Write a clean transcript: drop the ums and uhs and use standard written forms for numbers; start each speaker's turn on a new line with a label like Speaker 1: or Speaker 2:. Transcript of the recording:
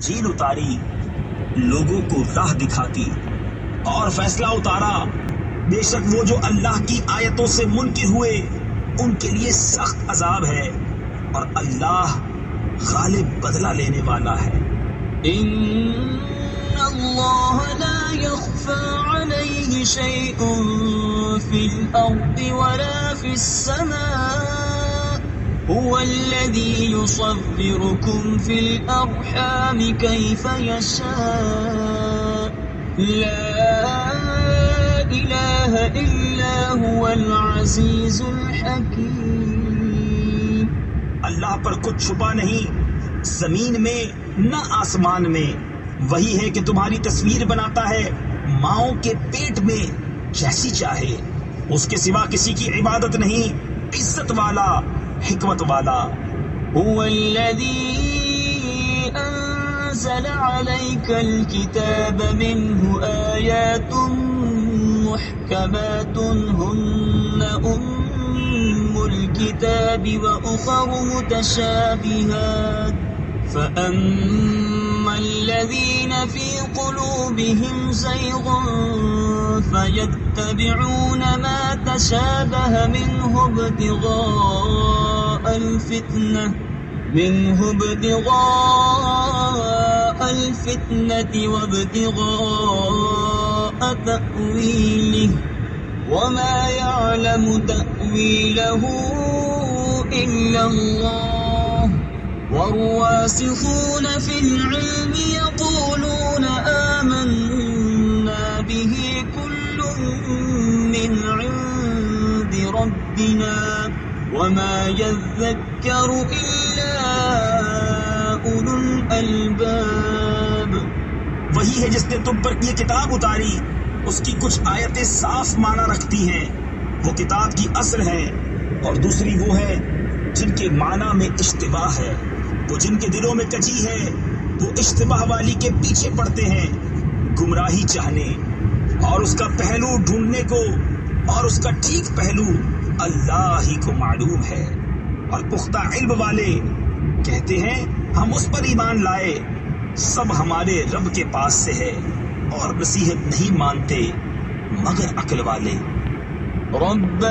Speaker 1: جھیل اتاری لوگوں کو راہ دکھاتی اور فیصلہ اتارا، بے شک وہ جو اللہ کی آیتوں سے منکر ہوئے ان کے لیے سخت عذاب ہے، اور اللہ غالب بدلہ لینے والا ہے۔
Speaker 2: ان اللہ لا يخفى عليه شيء في الارض ولا في السماء هو الذي يصوركم في الارحام كيف يشاء لا اله الا هو العزيز الحكيم۔
Speaker 1: اللہ پر کچھ چھپا نہیں، زمین میں نہ آسمان میں، وہی ہے کہ تمہاری تصویر بناتا ہے ماؤں کے پیٹ میں جیسی چاہے، اس کے سوا کسی کی عبادت نہیں، عزت والا حکمت والا۔
Speaker 2: هو الذي أنزل عليك الكتاب منه آيات محكمات هن الكتاب وأخر متشابهات فأما الذين في قلوبهم زيغ فيتبعون ما تشابه منه ابتغاء الفتنة وابتغاء تأويله وما يعلم تأويله إلا الله والراسخون في العلم يقولون آمنا به كل من عند ربنا وما يذكر إلا أولو الألباب۔
Speaker 1: وہی ہے جس نے تم پر یہ کتاب اتاری، اس کی کچھ آیتیں صاف معنی رکھتی ہیں، وہ کتاب کی اصل ہے، اور دوسری وہ ہے جن کے معنی میں اشتباہ ہے، وہ جن کے دلوں میں کجی ہے وہ اشتباہ والی کے پیچھے پڑتے ہیں گمراہی چاہنے، اور اس کا پہلو ڈھونڈنے کو، اور اس کا ٹھیک پہلو اللہ ہی کو معلوم ہے۔ اور پختہ علم والے کہتے ہیں ہم اس پر ایمان لائے، سب ہمارے رب کے پاس سے ہے، اور نصیحت نہیں مانتے مگر عقل والے۔
Speaker 2: رب